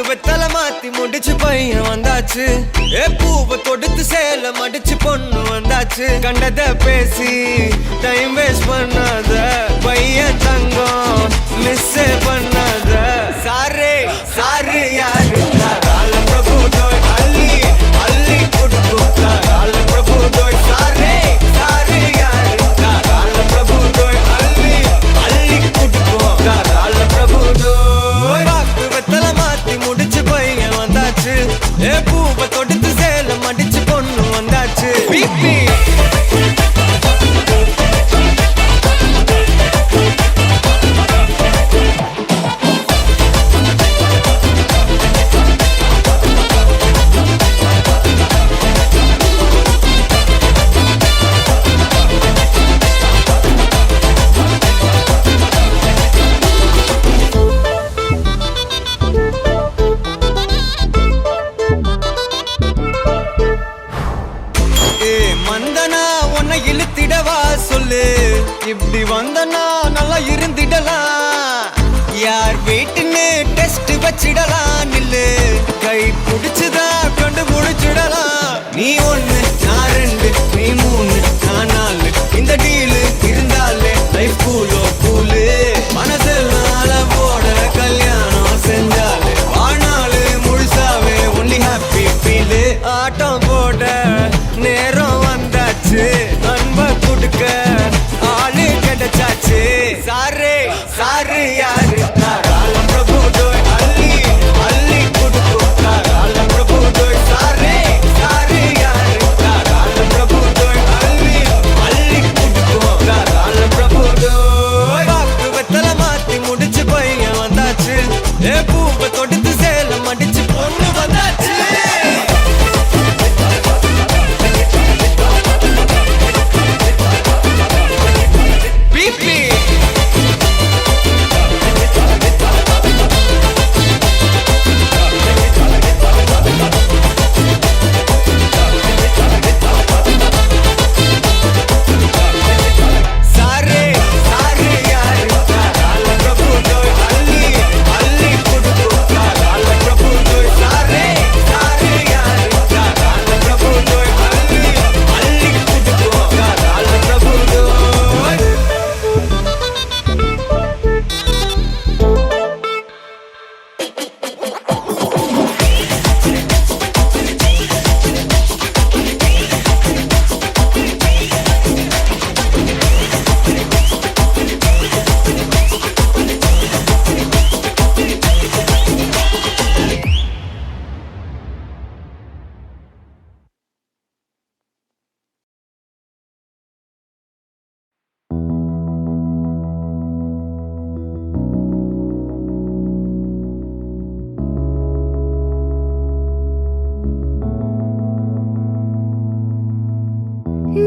வெத்தலை மாத்தி முடிச்சு பையன் வந்தாச்சு. பூவை தொடுத்து சேல மடிச்சு பொண்ணு வந்தாச்சு. கண்டத பேசி டைம் வேஸ்ட் பண்ணாத பையன் தங்கம் மிஸ் பண்ணாத. சாரே சாரு யாரு கால பிரபு தோய் அள்ளி அள்ளி குடுக்குதா கால பிரபு தோய். சாரே சாரு யாரு கால பிரபு தோய் அள்ளி அள்ளி குடுக்குதா கால பிரபு தோய். வெத்தலை மாத்தி முடிச்சு பையன் வந்தாச்சு. பூவை தொடுத்து சேல மடிச்சு பொண்ணு வந்தாச்சு. பிபி மந்தனா உன்னை இழுத்திடவா சொல்லு. இப்படி வந்தனா நல்லா இருந்திடலாம். யார் வீட்டுன்னு டெஸ்ட் வச்சிடலாம். நில்லு கை பிடிச்சுதா கொண்டு முடிச்சிடலாம். நீ ஒண்ணு நான் ரெண்டு நீ மூணு நான் நாலு. இந்த டீலு இருந்தாலே லைஃப் கூலோ கூலு. மனசெல்லாம் போட கல்யாணம் செஞ்சாலே ஆனாலு முழுசாவே ஒன்லி ஹாப்பி ஃபீலு. ஆட்டம் போட நேரம் வந்தாச்சு. அன்ப கொடுக்க ஆளு கிடைச்சாச்சு. சாரே சாரு யாரு கால பிரபு தோய் அள்ளி அள்ளி கொடுக்குதா கால பிரபு தோய். சாரே சாரு யாரு கால பிரபு தோய் அள்ளி அள்ளி கொடுக்குதா கால பிரபு தோய். வெத்தலை மாத்தி முடிச்சு பையன் வந்தாச்சு. பூவை தொடுத்து சேல மடிச்சு பொண்ணு வந்தாச்சு.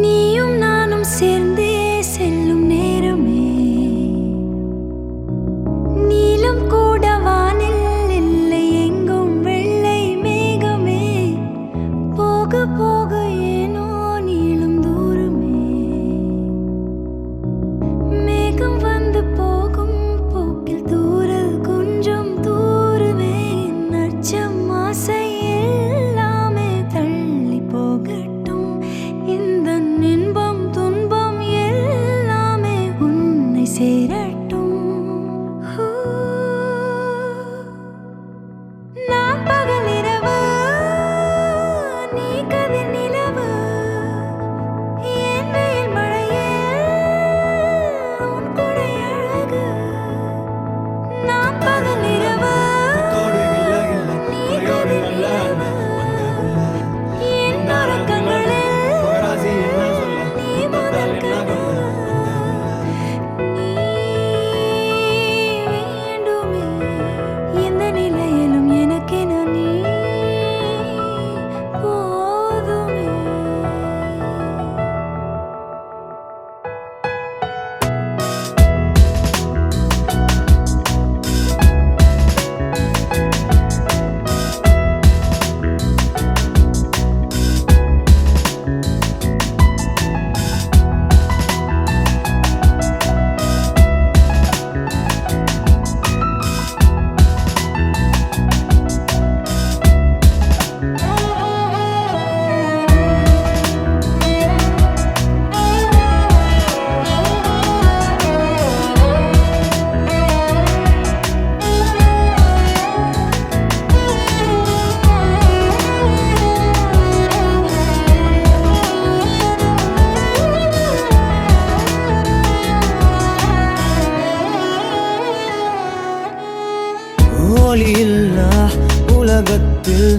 நீயும் நானும் சேர்ந்தே செல்லும் நேரமே. நீலம் கூட வானில் இல்லை எங்கும் வெள்ளை மேகமே. போக போக ஏனோ நீளும் தூரமே. மேகம் வந்து போகும் போக்கில் தூரல் கொஞ்சம் தூரமே. நச்சம் ஆசை எல்லாமே தள்ளி போகட்டும். இந்த இன்பம் துன்பம் எல்லாமே உன்னை சேரட்டும். நான் பகல் இரவு நீ கதிர் நிலவு. என் வெயில் மழையில் உன் கொடை அழகு. நான் பகல் இரவு நீ கதிர் நிலவு. என் உறக்கங்களில் நீ முதல் கனவு. நீ ஒளியில்லா உலகத்தில்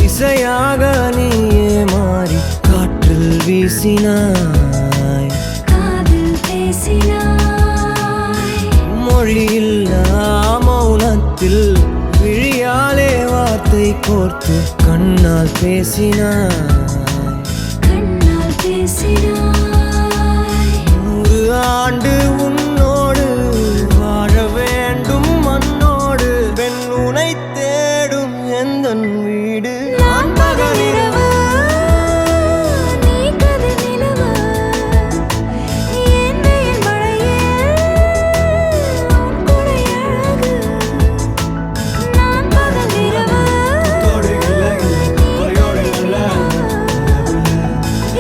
இசையாக நீயே மாறி காற்றில் வீசினாய், காதில் பேசினாய். மொழியில்லா மௌனத்தில் விழியாலே வார்த்தை கோர்த்து கண்ணால் பேசினாய். கண்ணால் பேசினாய். 100 ஆண்டு உன்னோடு வாழ வேண்டும் மண்ணோடு, பெண் உனை தேடும் எந்தன் வீடு. நான் பகலிரவு, நீ கதிர் நிலவு. என் வெயில் மழையில் உன் கொடை அழகு. நான் பகலிரவு,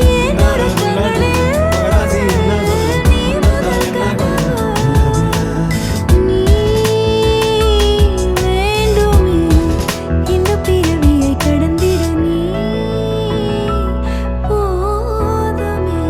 என் உறக்கங்களில் நீ முதல் கனவு. நீ வேண்டுமே இந்த பிறவியை கடந்திட, நீ போதுமே.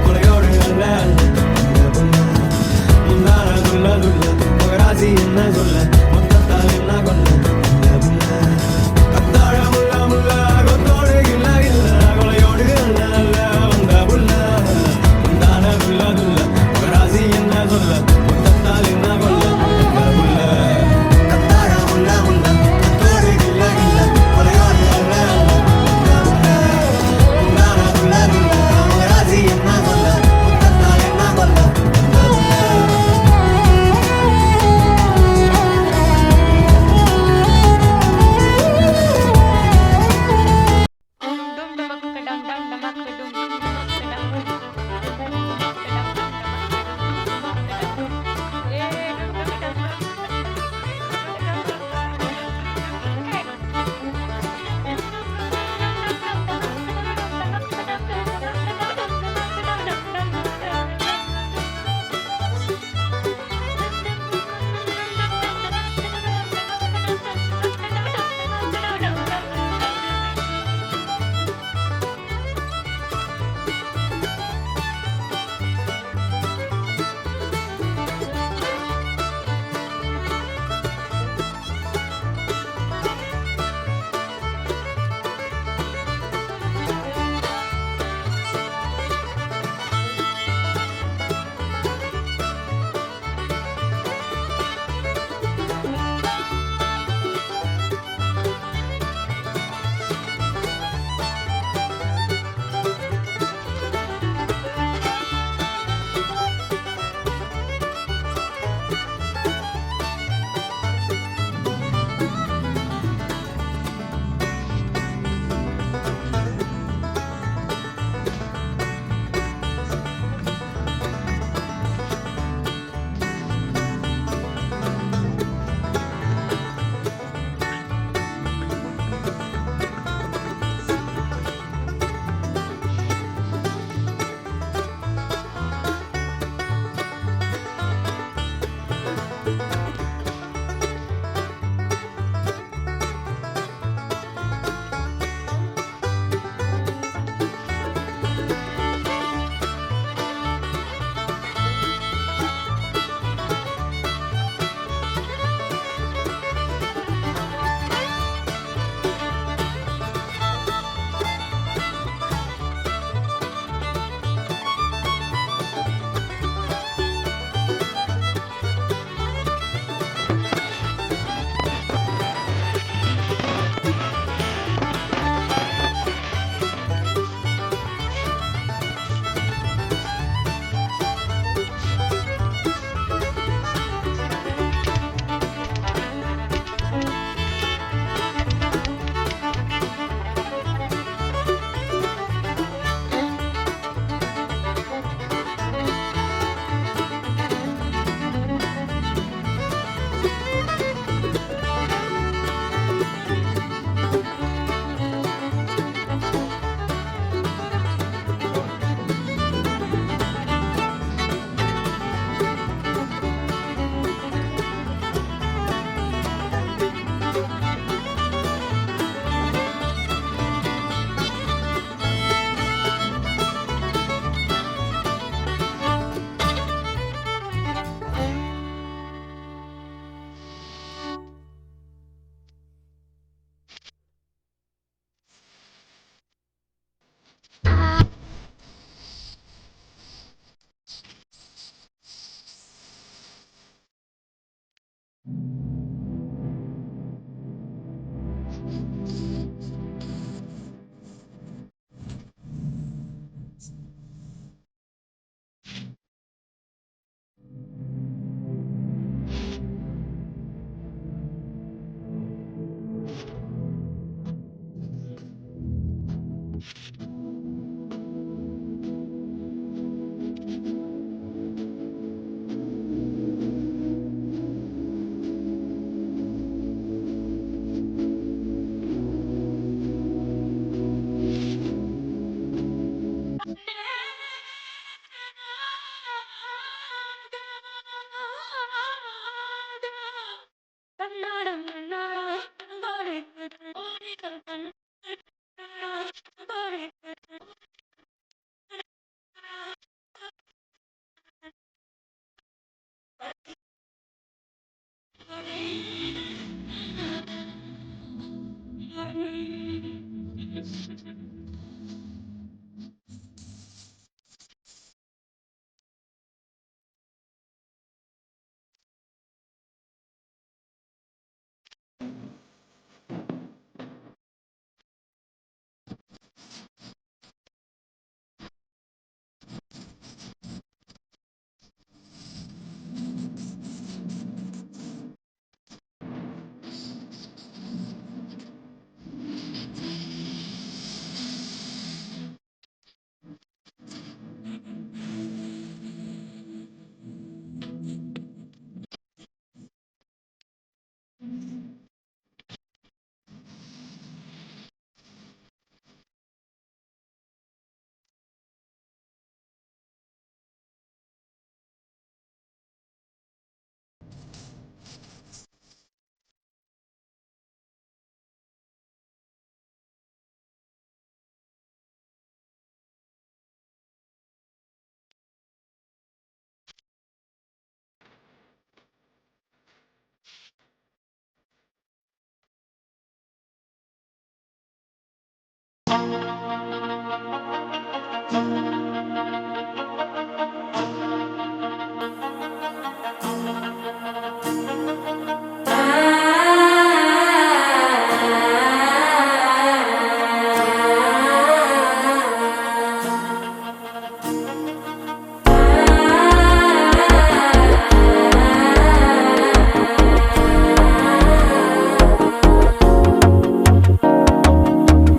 கொலையோடு அல்ல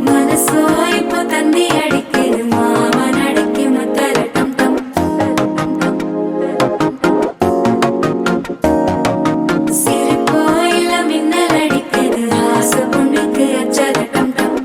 மனசோ இப்போ தந்தி அடிக்குது மாமன் அடிக்கு மத்தல டம் டம் சிரிப்போ இல்ல மின்னல் அடிக்குது ஆசை பொண்ணுக்கு அச்சல டம் டம்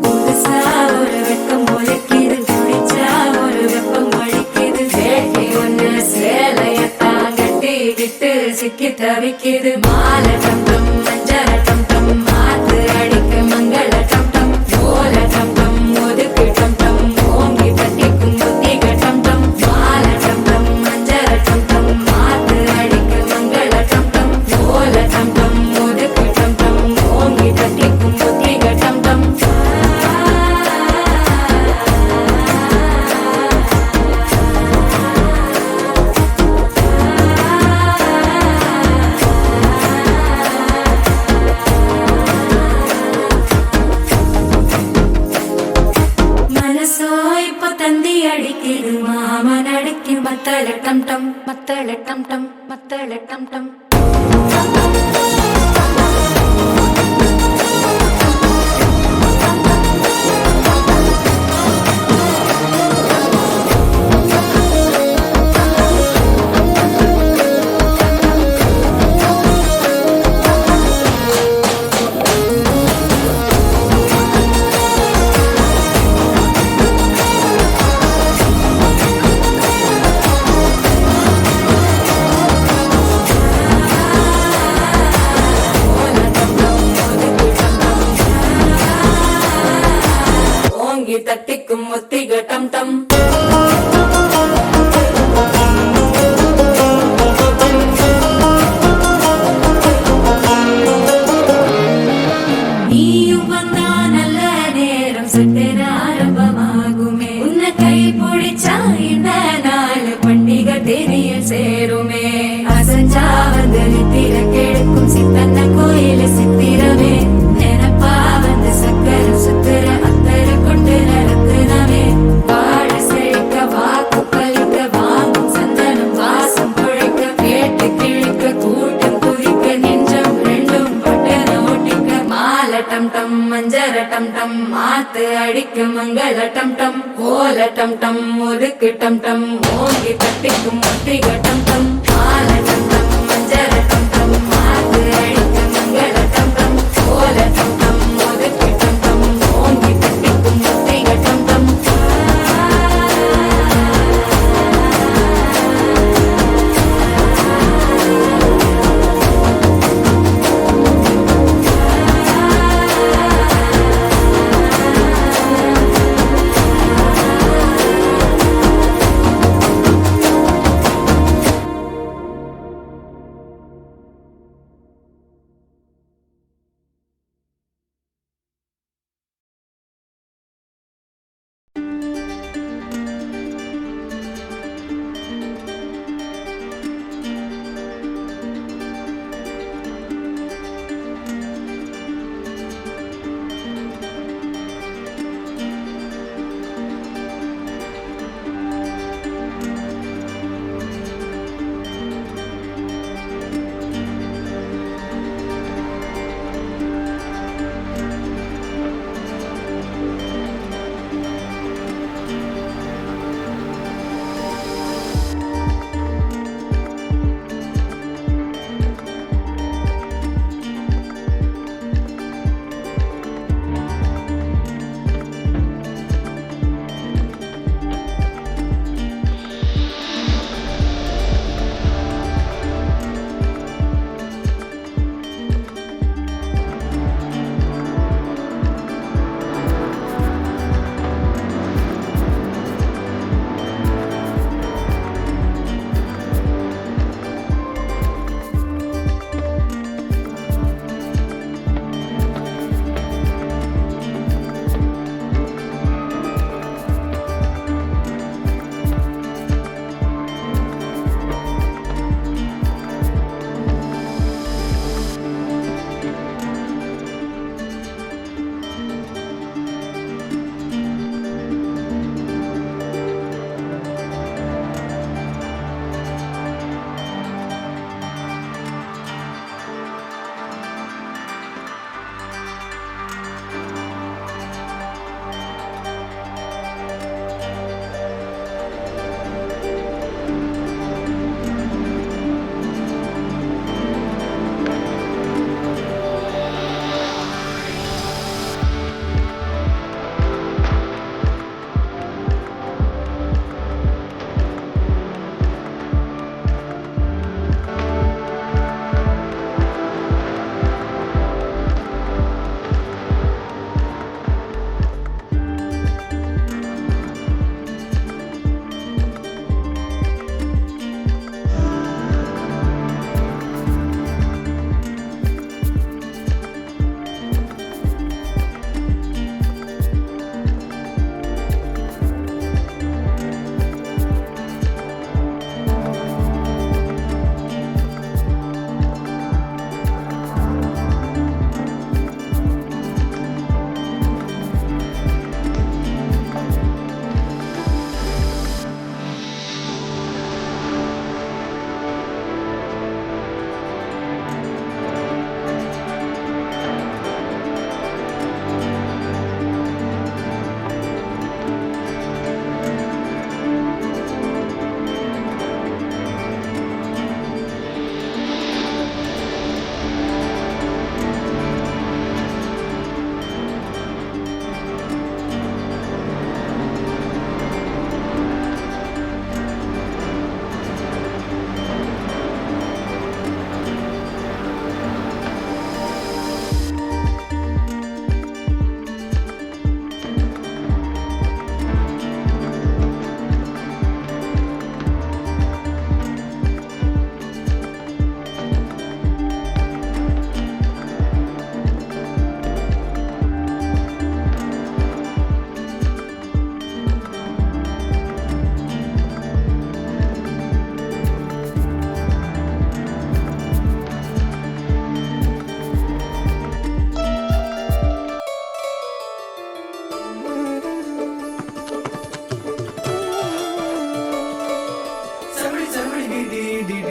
புதுசா ஒரு வெக்கம் முளைக்குது குடிச்சா ஒரு வெப்பம் அடிக்குது வேட்டி ஒண்ணு சேலையத்தான் கட்டிக்கிட்டு சிக்கி தவிக்குது மாலை டம் டம் மஞ்சள் டம் டம் மாத்து அடிக்க மங்கள டம் டம் ஓல டம் டம் ஒதுக்கு டம் டம் ஓங்கி தட்டிக்கும் புத்திக டம் டம் மாலை டம் டம் மஞ்சள் டம் டம் மாத்து அடிக்க மங்கள டம் டம் ஓல டம் டம் ஒதுக்கு டம் டம் ஓங்கி தட்டிக்கும் புத்திக டம் டம் மனசோ இப்போ தந்தி அடிக்குது மாமன் அடிக்கு மத்தள டம் டம் மத்தள டம் டம் மத்தள டம் டம் ஓங்கி தட்டிக்கும் ஒத்திக டம் டம் நீயும் வந்தா நல்ல நேரம் சட்டென ஆரம்பமாகுமே உன்னை கை பிடிச்சா இந்த நாள் பண்டிகை தேனியில் சேருமே அசஞ்சா வந்து நித்திர கெடுக்கும் சித்தன்ன கோயில சித்திரமே நினப்பா வந்து சக்கர சுத்துற அத்தர கொண்டு நடத்துனவே வாழ செழிக்க வாக்கு பலிக்க வாங்கும் சந்தனம் வாசம் பொழைக்க கேட்டு கிழிக்க கூட்டம் குதிக்க நெஞ்சம் ரெண்டும் பட்டன ஒட்டிக்க மாலை டம் டம் மஞ்சர டம் டம் மாத்து அடிக்க மங்கள டம் டம் ஓல டம் டம் ஒதுக்கு டம் டம் ஓங்கி தட்டிக்கும் ஒத்திக டம் டம் மாலை டம் டம் மஞ்சர டம் டம் மாத்து அடிக்க மங்கள டம் டம் ஓல டம் டம் ஒதுக்கு டம் டம் ஓங்கி தட்டிக்கும் ஒத்திக டம் டம்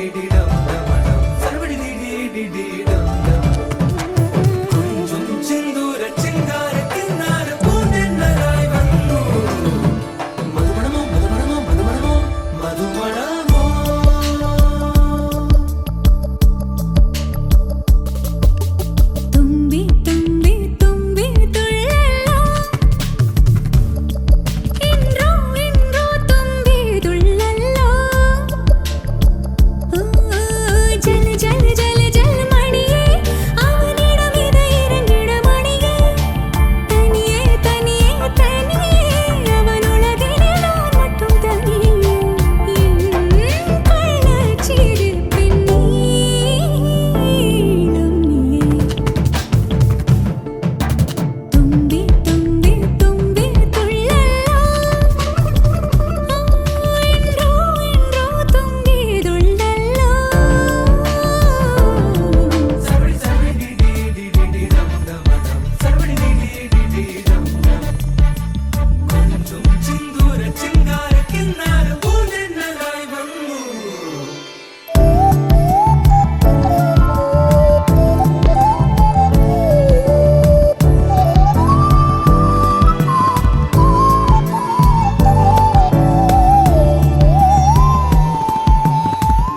டம் டமடம் சரவடி டி டி டம் டம் கொஞ்சம் செந்தூர சிங்கார கின்னார பூந்தென்னலாய் வந்தோ மதுமணமோ மதுமணமோ மதுமணமோ மதுமணமோ തുമ്പി തുമ്പി തുമ്പി തുള്ളല്ലോ ഇൻറോ ഇൻറോ തുമ്പി തുള്ളല്ലോ ജല ജല ജല ജല മണിയേ അവനിടം ഇത് ഇറങ്ങിട മണിയേ തനിയേ തനിയേ തനിയേ അവനുളകിലെ നാൻ மட்டும் തനിയേ കള്ളച്ചിരിപ്പിൻ നീളം നീയേ തുമ്പി തുമ്പി തുമ്പി തുള്ളല്ലോ ഇൻറോ ഇൻറോ തുമ്പി തുള്ളല്ലോ சரவடி சரவடி டி டம் டமடம் சரவடி டி டம் டம் கொஞ்சம் செந்தூர சிங்கார கின்னார பூந்தென்னலாய் வந்தோ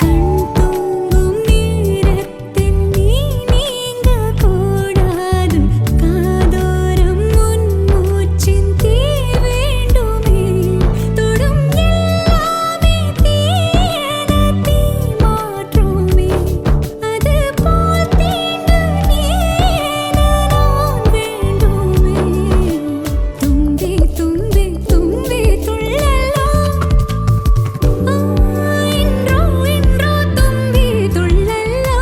கண்தூங்கும் நேரத்தில் நீ நீங்கக்கூடாது காதோரம் உன் மூச்சின் தீ வேண்டுமே தொடும் எல்லாமே தீயென தீ மாற்றுமே அதுபோல் தீண்டு நீ என நான் வேண்டுமே தும்பி தும்பி தும்பி துள்ளலோ இன்றோ இன்றோ தும்பி துள்ளலோ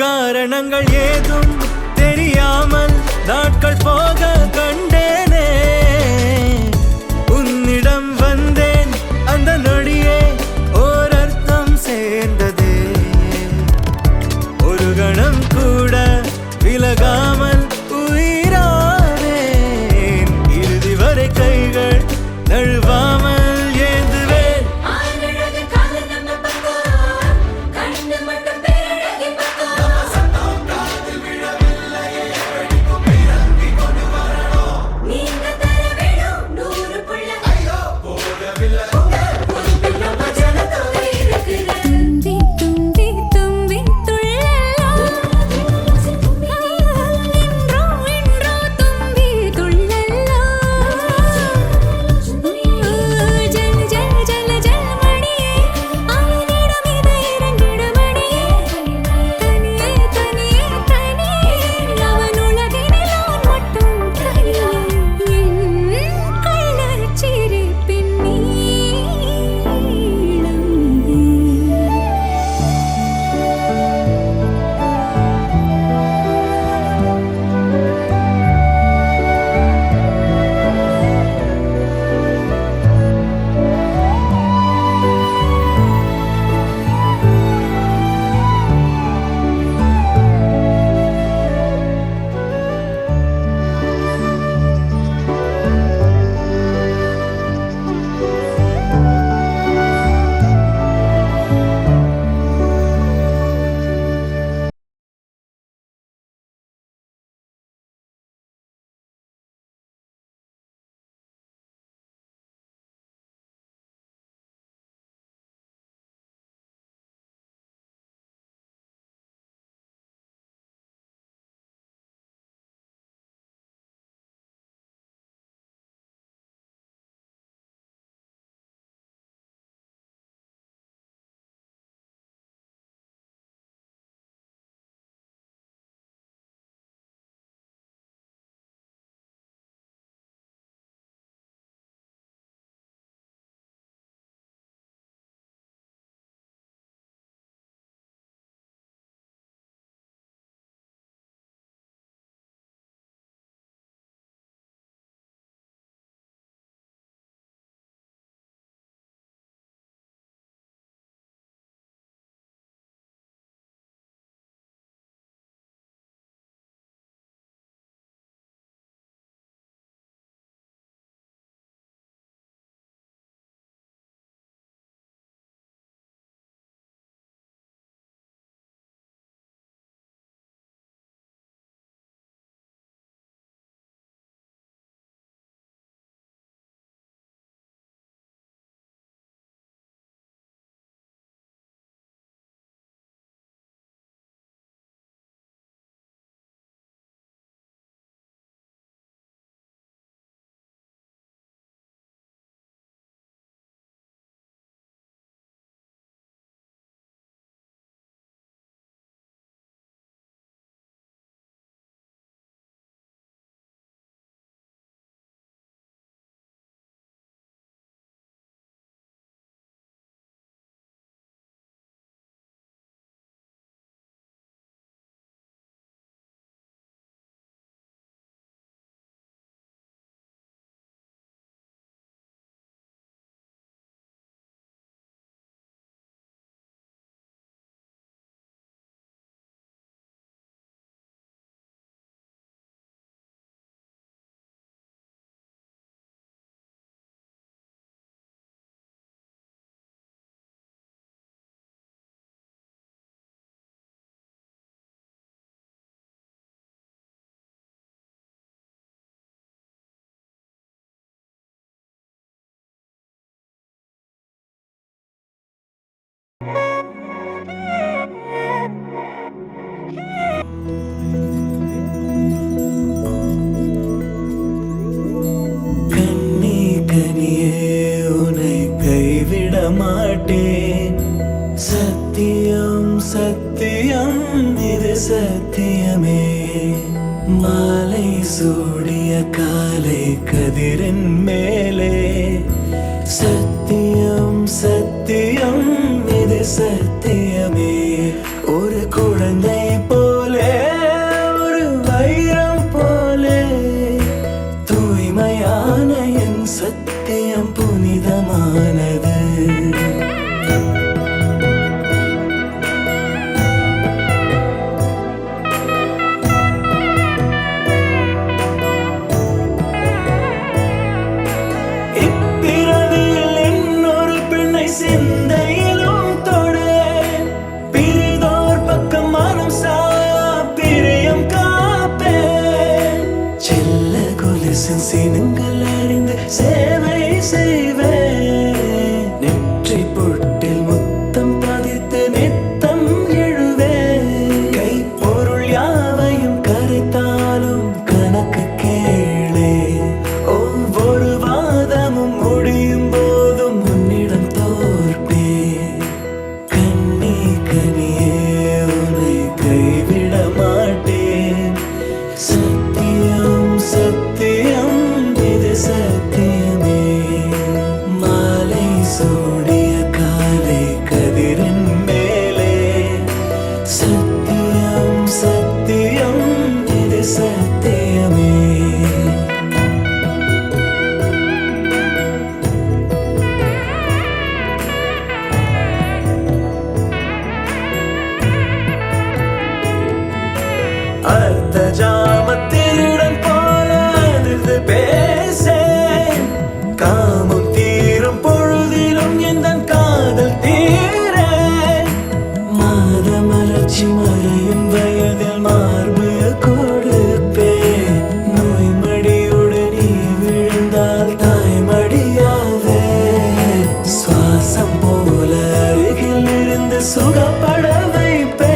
காரணங்கள் ஏதும் தெரியாமல் நாட்கள் போக கண்டேனே உன்னிடம் வந்தேன் அந்த நொடியே ஓர் அர்த்தம் சேர்ந்ததே ஒரு கணம் கூட விலகாமல் உயிரானேன் இறுதி வரை கைகள் நழுவாமல் ஏந்துவேன் ஆனழகு காதல் நம்ம பக்கம் கண்ணு மட்டும் பேரழகி பக்கம் சத்தியம் சத்தியம் இது சத்தியமே மாலை சூடிய காலை கதிரின் மேலே சத்தியம் சத்தியம் இது சத்தியமே ஒரு குழந்தை போலே ஒரு வைரம் போலே தூய்மையான என் சத்தியம் புனிதமானது சிந்தையிலும் தொடு பிரிதோர் பக்கம் மனம் சாயா பிரியம் காப்பே செல்ல கொலுசின் சினங்கள் அறிந்து சேவை செய்வேன் நெற்றி பொட்டில் முத்தம் பதித்து நித்தம் எழுவே கை பொருள் யாவையும் கரைத்தாலும் கணக்கு கேளே ஒவ்வொரு வாதமும் முடியும் போதும் முன்னிடம் கைவிட மாட்டேன் சத்தியம் சத்தியம் இது சத்தியமே மாலை சூடிய காலை கதிரின் மேலே சத்தியம் சத்தியம் இது சத்தியமே அர்த்த ஜாமத்திருடன் போல அதிர்ந்து பேசேன் காமம் தீரும் பொழுதிலும் எந்த காதல் தீர மாத மலர்ச்சி மறையும் வயதில் மார்பு கொடுப்பேன் நோய் மடியுடன் நீ விழுந்தால் தாய்மடியாவே சுவாசம் போல அருகில் இருந்து சுகப்பட வைப்பேன்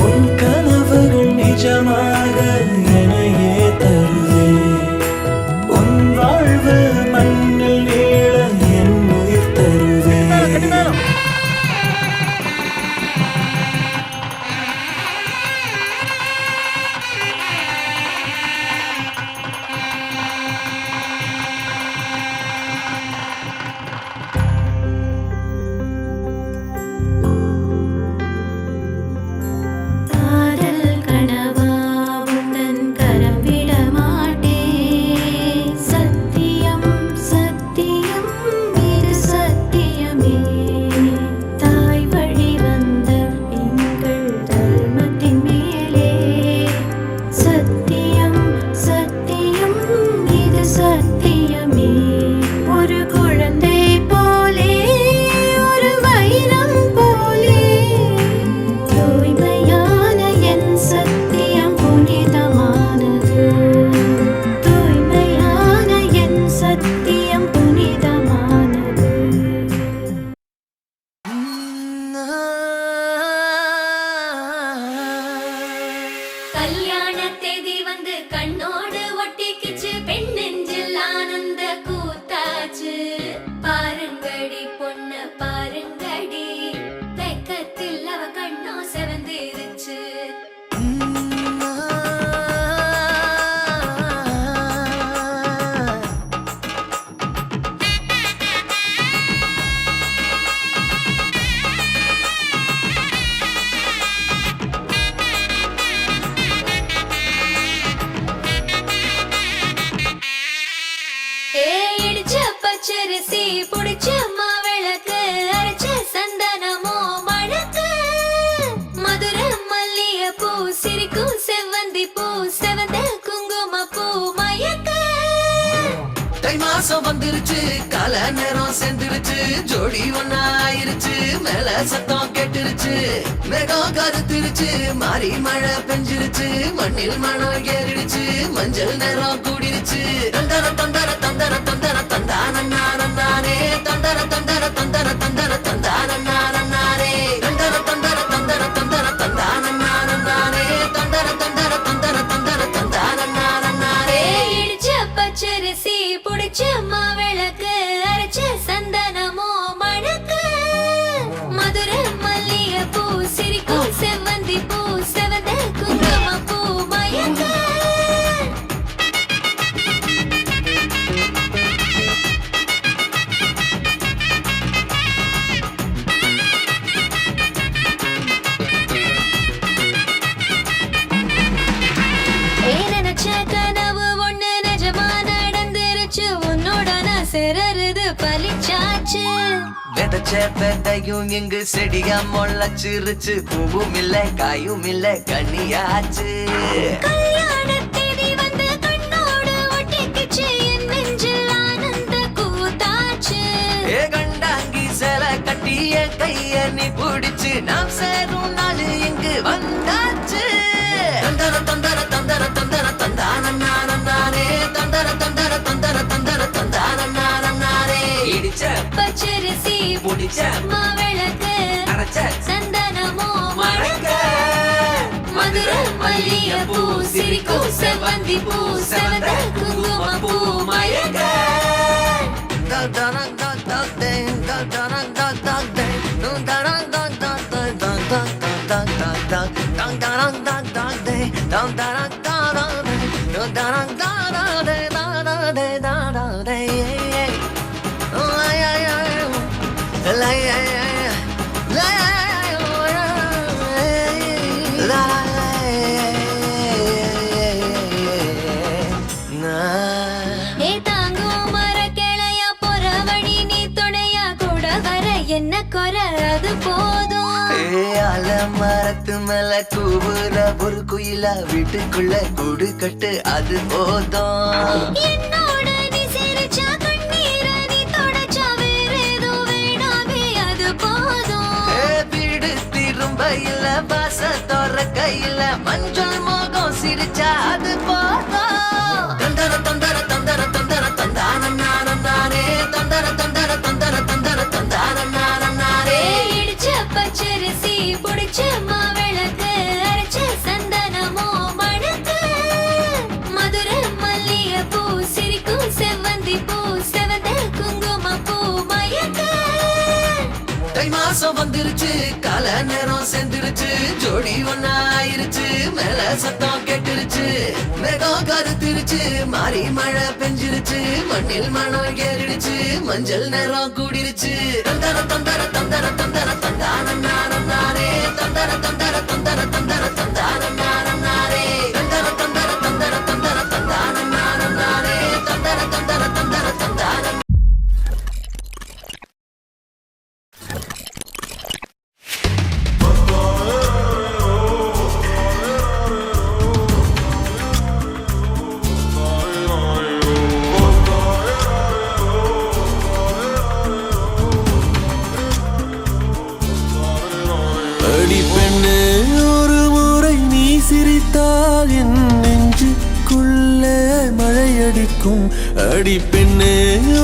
உன் கனவுகள் நிஜமாக எனையே தருவே உன் வாழ்வு மண்ணில் நீள என் உயிர் தருவே கல்யாண தேதி வந்து கண்ணோடு ஒட்டிக்கிச்சு பெண் நெஞ்சில் ஆனந்த கூத்தாச்சு பாருங்கடி பொண்ணு பாருங்கடி வெக்கத்தில் அவ கண்ணோ செவந்திருச்சு பச்சரிசி புடிச்ச மாவிளக்கு அரைச்ச சந்தனமோ மணக்கு மதுர மல்லிய பூ சிரிக்கும் செவ்வந்தி பூ செவந்த குங்கும பூ மயக்க தை மாசம் வந்துருச்சு கால நேரம் சேர்ந்துருச்சு ஜோடி ஒன்னா ஆயிருச்சு மேல சத்தம் கேட்டுருச்சு மேகம் கருத்துருச்சு மாறி மழை பெஞ்சிருச்சு மண்ணில் மனம் ஏறிடுச்சு மஞ்சள் நேரம் கூடிருச்சு தந்தர தந்தர தந்தர தந்தர தந்தானே தந்தர தந்தர தந்தர தந்தர தந்தானே தந்தர தந்தர தந்தர தந்தர தந்தானே தந்தர தந்தர தந்தர தந்தர தந்தானே இடிச்ச பச்சரிசி புடிச்ச சிறருது பலிச்சாச்சு. விதைச்ச விதையும் இங்கு செடியா முளைச்சிருச்சு. பூவும் இல்ல காயும் இல்ல கனியாச்சு. கல்யாண தேதி வந்து கண்ணோடு ஒட்டிக்கிச்சு. என் நெஞ்சில் ஆனந்த கூத்தாச்சு. ஏ கண்டாங்கி சேலை கட்டி என் கைய நீ பிடிச்சு நாம் சேரும் நாள் இங்கு வந்தாச்சு. தந்தர தந்தர தந்தர தந்தர தந்தானே தந்தர தந்தர தந்தர தந்தர தந்தானே இடிச்ச பச்சரிசி முடிச்ச மாவிளக்கு அரைச்ச சந்தனமோ மணக்க மதுர மல்லிய பூ சிரிக்கும் செவ்வந்தி பூ செவந்த குங்கும பூ மயக்க. ஏ தாங்கும் மர கிளையா போற வழி நீ துணையா கூட வர என்ன குறை அது போதும். மரத்து மேல கூவுற ஒரு குயிலா வீட்டுக்குள்ள கூடு கட்டு அது போதும். என்னோட நீ சிரிச்சா கண்ணீர நீ தொடச்சா வேற ஏதோ வேணாமே அது போதும். வீடு திரும்ப இல்ல பாச தோற கையில மஞ்சள் மோகம் சிரிச்சா அது போதும். தந்தர தந்தர தந்தர தந்தர தந்தானே தந்தர தந்தர தந்தர தந்தர தந்தானே இடிச்ச பச்சரிசி புடிச்ச மாவிளக்கு அரைச்ச சந்தனமோ மணக்கு மதுர மல்லிய பூ சிரிக்கும் செவ்வந்தி பூ செவந்த குங்கும பூ மயக்க. தை மாசம் வந்துருச்சு கால நேரம் செந்துருச்சு ஜோடி ஒன்னா ஆயிருச்சு மேல சத்தம் கேட்டுருச்சு மேகம் கருத்திருச்சு மாறி மழை பெஞ்சிருச்சு மண்ணில் மணம் ஏறிடுச்சு மஞ்சள் நேரம் கூடிருச்சு. தந்தர தந்தர தந்தர தந்தர தந்தானே தந்தர தந்தர தந்தர தந்தர தந்தானே தந்தர தந்தர தந்தர தந்தர தந்தானே தந்தர தந்தர தந்தர தந்தானே. அடி பெண்ணே ஒரு முறை நீ சிரித்தால் என் நெஞ்சுக்குள்ளே மழையடிக்கும். அடி பெண்ணே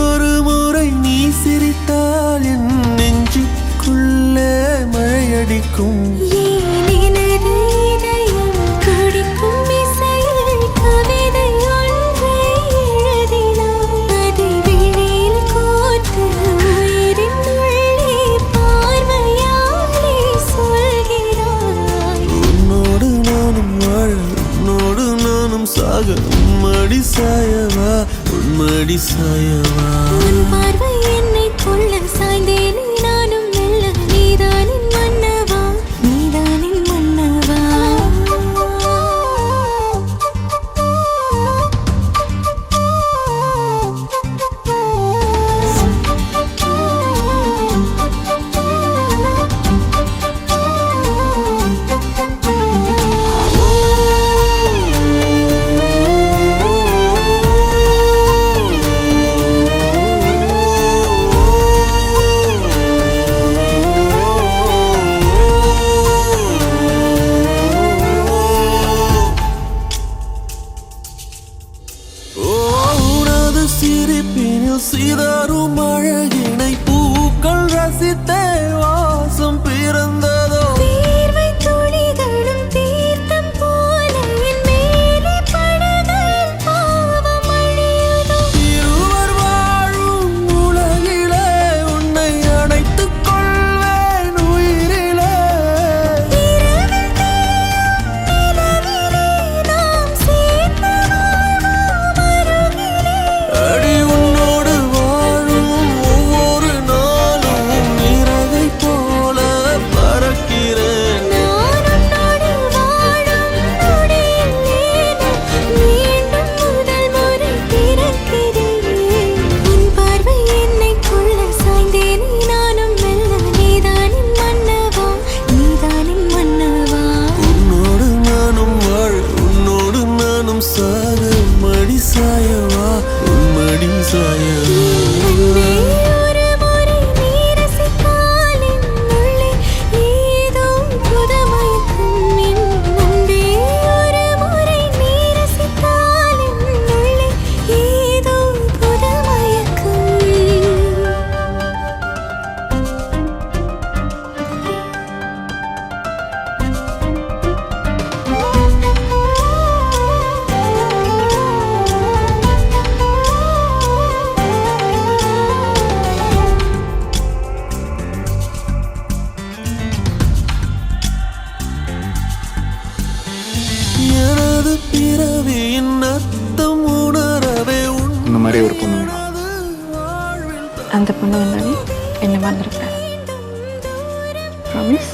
ஒரு முறை நீ சிரித்தால் என் நெஞ்சுக்குள்ளே மழையடிக்கும். உன்னோடு நானும் வாழ உன்னோடு நானும் சாக உம்மடி சாயவா உன்மடி சாயவா. சாய்ந்தேனே நானும் மெல்ல நீதானின் மன்னவா நீதானின் மன்னவா. சிரிப்பினில் சிதறும் அழகினை பூக்கள் ரசித்தே வாசம் பிறந்ததோ. தீர்வை துளிகளும் தீர்த்தம் போல என் மேலே படுகையில் பாவம் அழியுதோ. இருவர் வாழும் உலகிலே உன்னை அணைத்துக் கொள்வேன் உயிரிலே. இரவில் தேயும் நிலவிலே நாம் சேர்ந்து வாழ்வோம் அருகிலே. அடி உன்னோடு வாழும் ஒவ்வொரு நாளும் நிறக அந்த பொண்ணு வந்தாலே என்ன மறந்துருப்பேன். ப்ராமிஸ்.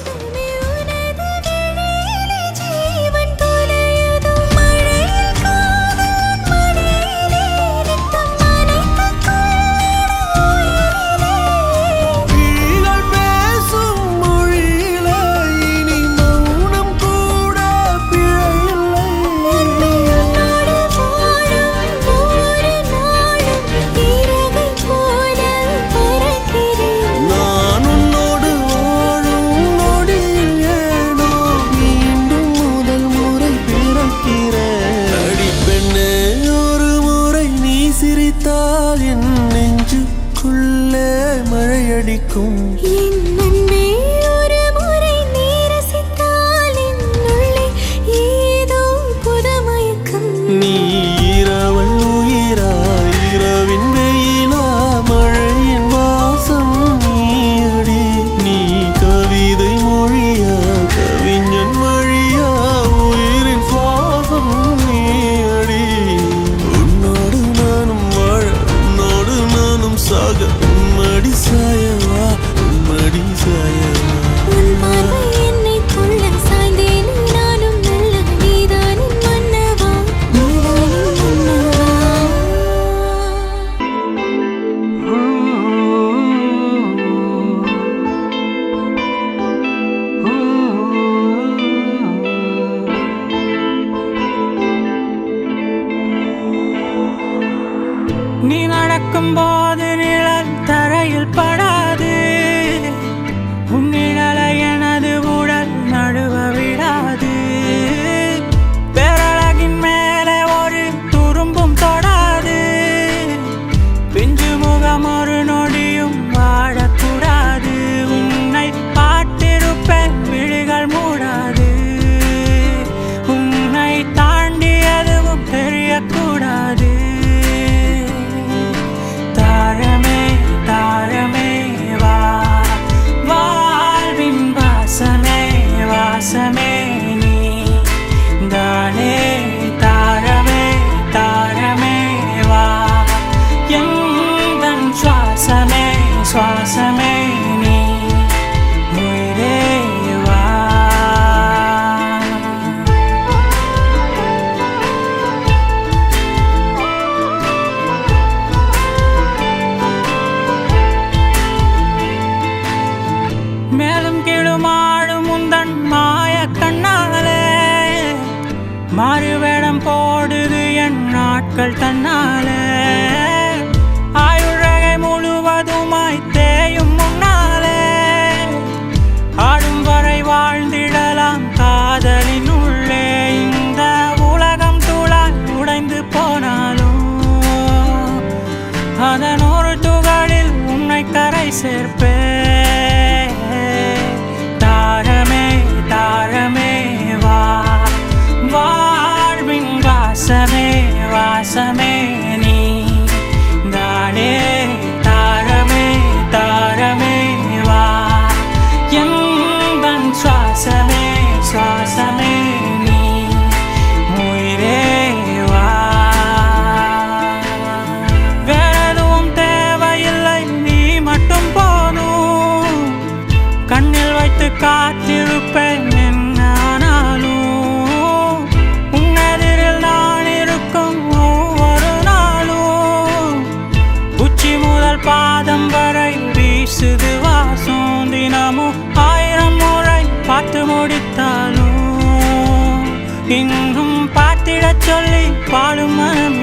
சிரித்தால் என் நெஞ்சுக்குள்ளே மழையடிக்கும். ஒரு முறை நீ ரசித்தால் என்னுள்ளே ஏதோ புதுமயக்கம். நீ இரவல் உயிரா, இரவின் வெயிலா, மழையின் வாசம் நீயடி. நீ கவிதை மொழியா, கவிஞன் வழியா, உயிரின் சுவாசம் நீயடி. உன்னோடு நானும் வாழ, உன்னோடு நானும் சாக, உம்மடி சாயவா, உம்மடி சாயவா. உன் பார்வை என்னை கொள்ள சாய்ந்தேன் நானும் நல்ல நீதானின் மன்னவா, நீதானின் மன்னவா. நீ நடக்கும் போது நிழல் தரையில் படாது, உன் நிழலை எனது உடல் நடுவ விடாது. பேரழகின் மேலே ஒரு துரும்பும் தொடாது, பிஞ்சு முகம் ஒரு நொடியும் வாழக்கூடாது. உன்னை பார்த்திருப்பேன் விழிகள் மூடாது, உன்னை தாண்டி எதுவும் தெரியக்கூடாது. தாரமே தாரமே வா, வாழ்வின் வாசமே வாசமே நீ தானே. தாரமே தாரமே வா, எந்தன் சுவாசமே சுவாசமே நீ உயிரே வா. மேலும் கீழுமாடும் முந்தன் மாய கண்ணாலே, மாறுவேடம் போடுது என் நாட்கள் தன்னாலே. ஆயுழகை முழுவதுமாய் தேயும் முன்னாலே, ஆடும் வரை வாழ்ந்திடலாம் காதலின் உள்ளே. இந்த உலகம் துளாய் உடைந்து போனாலும் அதன் ஒரு துகளில் உன்னை கரை சேர்ப்பே. தாரமே தாரமே வா, வாழ்வின் வாசமே வாசமே நீ தானே. தாரமே தாரமே வா, எந்தன் சுவாசமே சுவாசமே நீ உயிரே வா. வேறெதுவும் தேவையில்லை, நீ மட்டும் போதும். கண்ணில் வைத்து காத்திருப்பேன் என்னானாலும், உன்னெதிரில் நான் இருக்கும் ஒவ்வொரு நாளும். உச்சி முதல் பாதம் வரை வீசுது வாசம், தினமும் 1000 முறை பார்த்து முடித்தாலும் இன்னும் பார்த்திடச் சொல்லி பாடும் மனம்